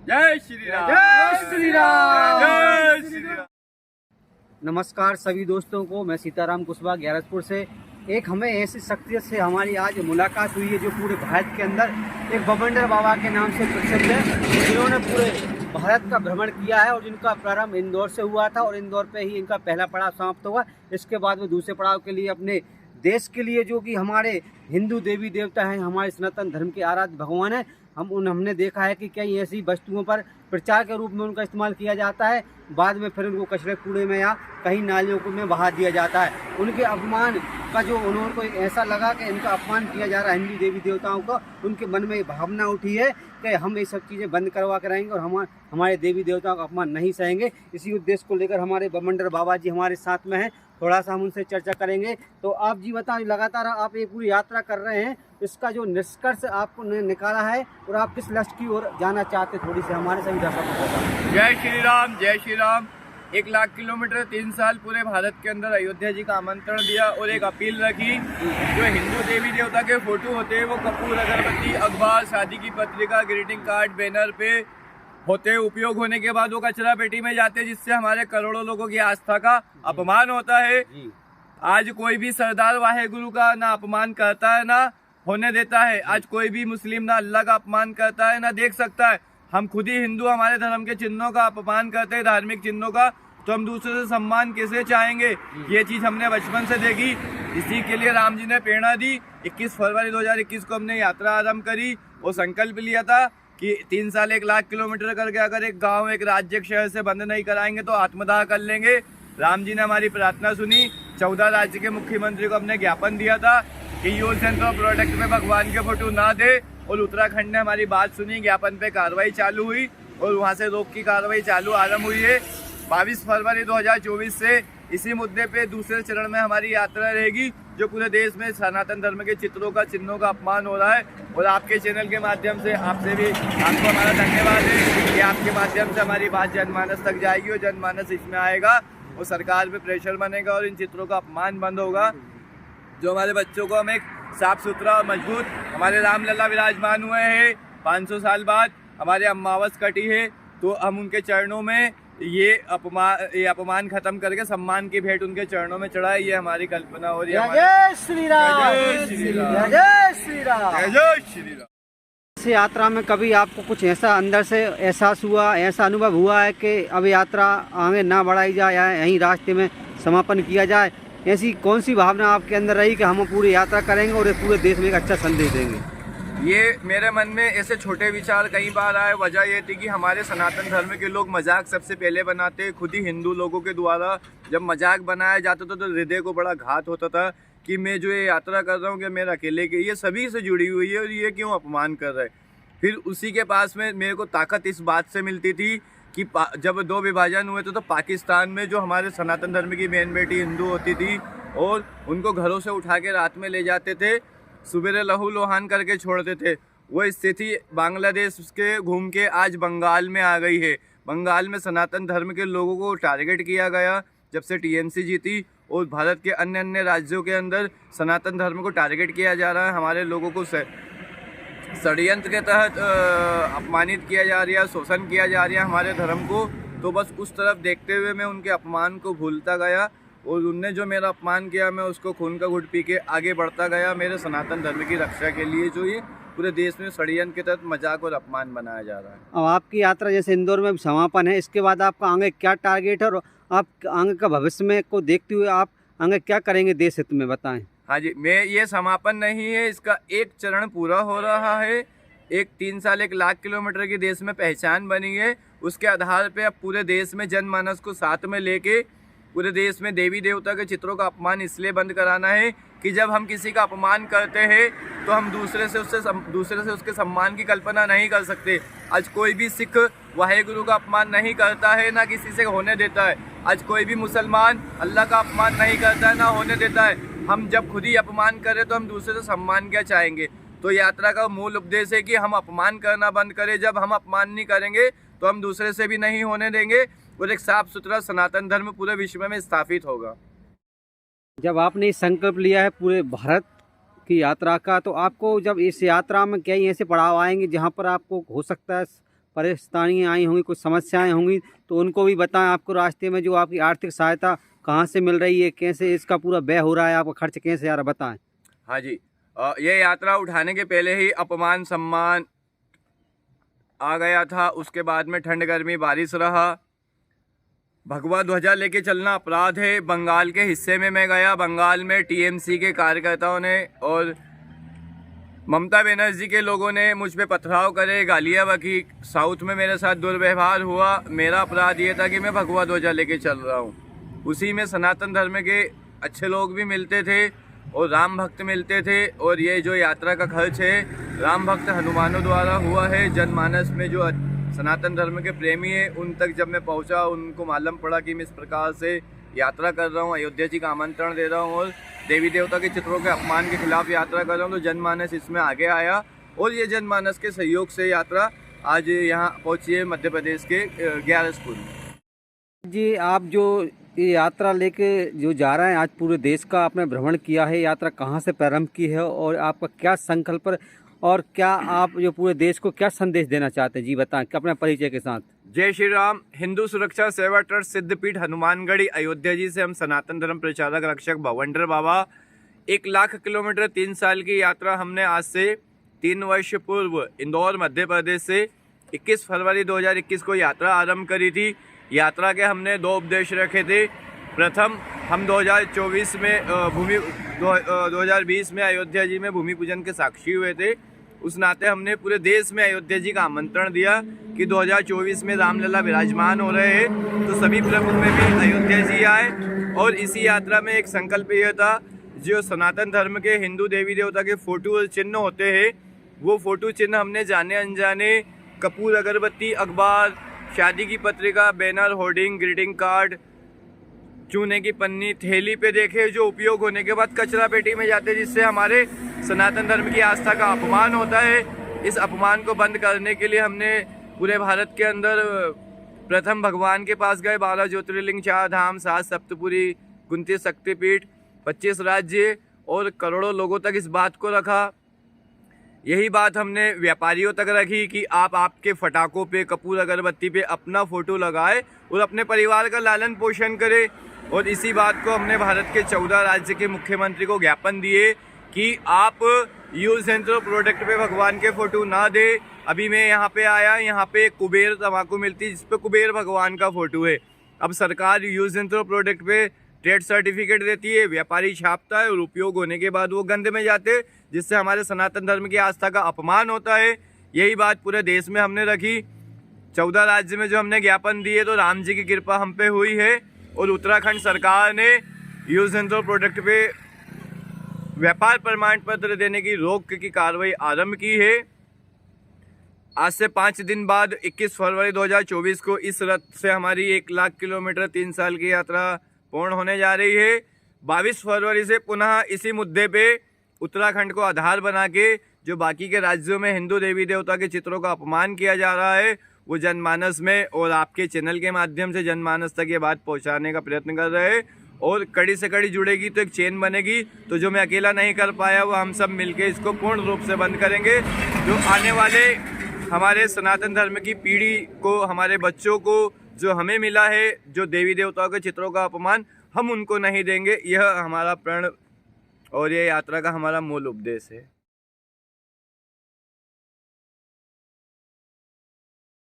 जय श्री राम। जय श्री राम। जय श्री राम। नमस्कार सभी दोस्तों को, मैं सीताराम कुशवाहा ग्यारसपुर से। एक हमें ऐसी शख्सियत से हमारी आज मुलाकात हुई है जो पूरे भारत के अंदर एक बमंडर बाबा के नाम से प्रसिद्ध है, जिन्होंने पूरे भारत का भ्रमण किया है और जिनका प्रारंभ इंदौर से हुआ था और इंदौर पे ही इनका पहला पड़ाव समाप्त हुआ। इसके बाद वो दूसरे पड़ाव के लिए अपने देश के लिए, जो कि हमारे हिंदू देवी देवता हैं, हमारे सनातन धर्म के आराध्य भगवान हैं, हमने देखा है कि कई ऐसी वस्तुओं पर प्रचार के रूप में उनका इस्तेमाल किया जाता है, बाद में फिर उनको कचरे कूड़े में या कहीं नालियों में बहा दिया जाता है। उनके अपमान का जो उनको ऐसा लगा कि इनका अपमान किया जा रहा है हिंदू देवी देवताओं का, उनके मन में भावना उठी है कि हम ये सब चीज़ें बंद करवा कर रहेंगे और हमारे देवी देवताओं का अपमान नहीं सहेंगे। इसी उद्देश्य को लेकर हमारे बमंडर बाबा जी हमारे साथ में हैं, थोड़ा सा हम उनसे चर्चा करेंगे। तो आप जी बताएं, लगातार आप ये पूरी यात्रा कर रहे हैं, इसका जो निष्कर्ष आपको निकाला है और आप किस लक्ष्य की ओर जाना चाहते, थोड़ी सी हमारे सभी दर्शकों को बताएं। जय श्री राम। जय श्री राम। 1 लाख किलोमीटर 3 साल पूरे भारत के अंदर अयोध्या जी का आमंत्रण दिया और एक अपील रखी, जो हिंदू देवी देवता के फोटो होते हैं वो कपूर, अगरबत्ती, अखबार, शादी की पत्रिका, ग्रीटिंग कार्ड, बैनर पे होते उपयोग होने के बाद वो कचरा पेटी में जाते, जिससे हमारे करोड़ों लोगों की आस्था का अपमान होता है। आज कोई भी सरदार वाहेगुरु का ना अपमान करता है ना होने देता है। आज कोई भी मुस्लिम ना अल्लाह का अपमान करता है ना देख सकता है। हम खुद ही हिंदू हमारे धर्म के चिन्हों का अपमान करते हैं, धार्मिक चिन्हों का, तो हम दूसरे से सम्मान कैसे चाहेंगे? ये चीज हमने बचपन से देखी। इसी के लिए राम जी ने प्रेरणा दी। 21 फरवरी 2021 को हमने यात्रा आरंभ करी और संकल्प लिया था कि 3 साल 1 लाख किलोमीटर करके अगर एक गांव, एक राज्य, एक शहर से बंद नहीं कराएंगे तो आत्मदाह कर लेंगे। राम जी ने हमारी प्रार्थना सुनी। 14 राज्य के मुख्यमंत्री को हमने ज्ञापन दिया था कि यूज एंड थ्रो प्रोडक्ट में भगवान के फोटो ना दे, और उत्तराखंड ने हमारी बात सुनी। ज्ञापन पे कार्रवाई चालू हुई और वहां से रोक की कार्रवाई आरंभ हुई है। 22 फरवरी 2024 से इसी मुद्दे पे दूसरे चरण में हमारी यात्रा रहेगी, जो पूरे देश में सनातन धर्म के चित्रों का, चिन्हों का अपमान हो रहा है। और आपके चैनल के माध्यम से आपसे भी आपको हमारा धन्यवाद है कि आपके माध्यम से हमारी बात जनमानस तक जाएगी और जनमानस इसमें आएगा और सरकार पे प्रेशर बनेगा और इन चित्रों का अपमान बंद होगा। जो हमारे बच्चों को हम एक साफ सुथरा और मजबूत, हमारे रामलला विराजमान हुए हैं 500 साल बाद, हमारे अमावस कटी है, तो हम उनके चरणों में ये अपमान खत्म करके सम्मान की भेंट उनके चरणों में चढ़ाए। ये हमारी कल्पना हो रही है। जय श्री राम। जय श्री राम। जय श्री राम। जय श्री राम। इस यात्रा में कभी आपको कुछ ऐसा अंदर से एहसास हुआ, ऐसा अनुभव हुआ है कि अब यात्रा आगे ना बढ़ाई जाए या यहीं रास्ते में समापन किया जाए? ऐसी कौन सी भावना आपके अंदर रही कि हम पूरी यात्रा करेंगे और पूरे देश में एक अच्छा संदेश देंगे? ये मेरे मन में ऐसे छोटे विचार कई बार आए। वजह ये थी कि हमारे सनातन धर्म के लोग मजाक सबसे पहले बनाते। खुद ही हिंदू लोगों के द्वारा जब मजाक बनाया जाता था तो हृदय को बड़ा घात होता था कि मैं जो ये यात्रा कर रहा हूँ कि मेरा अकेले के, ये सभी से जुड़ी हुई है और ये क्यों अपमान कर रहे। फिर उसी के पास में मेरे को ताकत इस बात से मिलती थी कि जब 2 विभाजन हुए थे तो पाकिस्तान में जो हमारे सनातन धर्म की बहन बेटी हिंदू होती थी और उनको घरों से उठा के रात में ले जाते थे, सुबह लहू लोहान करके छोड़ते थे। वो स्थिति बांग्लादेश के घूम के आज बंगाल में आ गई है। बंगाल में सनातन धर्म के लोगों को टारगेट किया गया जब से टीएमसी जीती, और भारत के अन्य अन्य राज्यों के अंदर सनातन धर्म को टारगेट किया जा रहा है। हमारे लोगों को षड्यंत्र के तहत अपमानित किया जा रहा है, शोषण किया जा रहा है हमारे धर्म को। तो बस उस तरफ देखते हुए मैं उनके अपमान को भूलता गया और उनने जो मेरा अपमान किया मैं उसको खून का घुट पी के आगे बढ़ता गया मेरे सनातन धर्म की रक्षा के लिए, जो ये पूरे देश में षड्यंत्र के तहत मजाक और अपमान बनाया जा रहा है। अब आपकी यात्रा जैसे इंदौर में समापन है, इसके बाद आपका आगे क्या टारगेट है और आप आगे का भविष्य में को देखते हुए आप आगे क्या करेंगे देश हित में, बताएं। हाँ जी, मैं ये समापन नहीं है, इसका एक चरण पूरा हो रहा है। 3 साल 1 लाख किलोमीटर की देश में पहचान बनी है। उसके आधार पे अब पूरे देश में जनमानस को साथ में लेके पूरे देश में देवी देवता के चित्रों का अपमान इसलिए बंद कराना है कि जब हम किसी का अपमान करते हैं तो हम दूसरे से उसके सम्मान की कल्पना नहीं कर सकते। आज कोई भी सिख वाहेगुरु का अपमान नहीं करता है, ना किसी से होने देता है। आज कोई भी मुसलमान अल्लाह का अपमान नहीं करता है, ना होने देता है। हम जब खुद ही अपमान करें तो हम दूसरे से सम्मान क्या चाहेंगे? तो यात्रा का मूल उपदेश है कि हम अपमान करना बंद करें। जब हम अपमान नहीं करेंगे तो हम दूसरे से भी नहीं होने देंगे और एक साफ सुथरा सनातन धर्म पूरे विश्व में स्थापित होगा। जब आपने संकल्प लिया है पूरे भारत की यात्रा का, तो आपको जब इस यात्रा में कई ऐसे पड़ाव आएंगे जहां पर आपको हो सकता है परेशानियाँ आई होंगी, कुछ समस्याएं होंगी, तो उनको भी बताएं। आपको रास्ते में जो आपकी आर्थिक सहायता कहाँ से मिल रही है, कैसे इसका पूरा व्यय हो रहा है, आपका खर्च कैसे आ रहा है, बताएं। हाँ जी, ये यात्रा उठाने के पहले ही अपमान सम्मान आ गया था। उसके बाद में ठंड गर्मी बारिश रहा। भगवा ध्वजा लेके चलना अपराध है। बंगाल के हिस्से में मैं गया, बंगाल में टीएमसी के कार्यकर्ताओं ने और ममता बनर्जी के लोगों ने मुझ पे पथराव करे, गालियाँ बकी, साउथ में मेरे साथ दुर्व्यवहार हुआ। मेरा अपराध ये था कि मैं भगवा ध्वजा लेके चल रहा हूँ। उसी में सनातन धर्म के अच्छे लोग भी मिलते थे और राम भक्त मिलते थे। और ये जो यात्रा का खर्च है राम भक्त हनुमानों द्वारा हुआ है। जनमानस में जो सनातन धर्म के प्रेमी है उन तक जब मैं पहुंचा, उनको मालूम पड़ा कि मैं इस प्रकार से यात्रा कर रहा हूं, अयोध्या जी का आमंत्रण दे रहा हूं और देवी देवता के चित्रों के अपमान के खिलाफ यात्रा कर रहा हूं, तो जनमानस इसमें आगे आया और ये जनमानस के सहयोग से यात्रा आज यहाँ पहुंची है मध्य प्रदेश के ग्यारसपुर में। जी, आप जो ये यात्रा लेके जो जा रहे हैं, आज पूरे देश का आपने भ्रमण किया है, यात्रा कहाँ से प्रारंभ की है और आपका क्या संकल्प और क्या आप जो पूरे देश को क्या संदेश देना चाहते हैं, जी बताएं अपने परिचय के साथ। जय श्री राम। हिंदू सुरक्षा सेवा ट्रस्ट सिद्धपीठ हनुमानगढ़ी अयोध्या जी से हम सनातन धर्म प्रचारक रक्षक भवंडर बाबा 1,00,000 किलोमीटर 3 साल की यात्रा हमने आज से 3 वर्ष पूर्व इंदौर मध्य प्रदेश से 21 फरवरी 2021 को यात्रा आरंभ करी थी। यात्रा के हमने 2 उद्देश्य रखे थे। प्रथम, हम 2024 में 2020 में अयोध्या जी में भूमि पूजन के साक्षी हुए थे। उस नाते हमने पूरे देश में अयोध्या जी का आमंत्रण दिया कि 2024 में रामलला विराजमान हो रहे हैं, तो सभी प्रमुख में भी अयोध्या जी आए। और इसी यात्रा में एक संकल्प यह था, जो सनातन धर्म के हिंदू देवी देवता के फोटो और चिन्ह होते हैं, वो फोटो चिन्ह हमने जाने अनजाने कपूर, अगरबत्ती, अखबार, शादी की पत्रिका, बैनर, होर्डिंग, ग्रीटिंग कार्ड, चूने की पन्नी, थैली पे देखे, जो उपयोग होने के बाद कचरा पेटी में जाते, जिससे हमारे सनातन धर्म की आस्था का अपमान होता है। इस अपमान को बंद करने के लिए हमने पूरे भारत के अंदर प्रथम भगवान के पास गए। 12 ज्योतिर्लिंग, 4 धाम, 7 सप्तपुरी, 29 शक्तिपीठ, 25 राज्य और करोड़ों लोगों तक इस बात को रखा। यही बात हमने व्यापारियों तक रखी कि आप आपके फटाकों पे, कपूर, अगरबत्ती पे अपना फोटो लगाए और अपने परिवार का लालन पोषण करें। और इसी बात को हमने भारत के 14 राज्य के मुख्यमंत्री को ज्ञापन दिए कि आप यूज एंड थ्रो प्रोडक्ट पे भगवान के फोटो ना दे। अभी मैं यहाँ पे आया, यहाँ पे कुबेर तंबाकू मिलती है जिसपे कुबेर भगवान का फोटो है। अब सरकार यूज एंड थ्रो प्रोडक्ट पे ट्रेड सर्टिफिकेट देती है, व्यापारी छापता है और उपयोग होने के बाद वो गंद में जाते, जिससे हमारे सनातन धर्म की आस्था का अपमान होता है। यही बात पूरे देश में हमने रखी। 14 राज्य में जो हमने ज्ञापन दिए, तो राम जी की कृपा हम पे हुई है और उत्तराखंड सरकार ने यूज एंड थ्रो प्रोडक्ट पे व्यापार प्रमाण पत्र देने की रोक की कार्रवाई आरंभ की है। आज से 5 दिन बाद 21 फरवरी 2024 को इस रथ से हमारी 1,00,000 किलोमीटर 3 साल की यात्रा पूर्ण होने जा रही है। 22 फरवरी से पुनः इसी मुद्दे पे उत्तराखंड को आधार बना के जो बाकी के राज्यों में हिंदू देवी देवता के चित्रों का अपमान किया जा रहा है, वो जनमानस में और आपके चैनल के माध्यम से जनमानस तक ये बात पहुंचाने का प्रयत्न कर रहे हैं। और कड़ी से कड़ी जुड़ेगी तो एक चेन बनेगी। तो जो मैं अकेला नहीं कर पाया, वो हम सब मिलके इसको पूर्ण रूप से बंद करेंगे। जो आने वाले हमारे सनातन धर्म की पीढ़ी को, हमारे बच्चों को जो हमें मिला है, जो देवी देवताओं के चित्रों का अपमान, हम उनको नहीं देंगे। यह हमारा प्रण और ये यात्रा का हमारा मूल उपदेश है।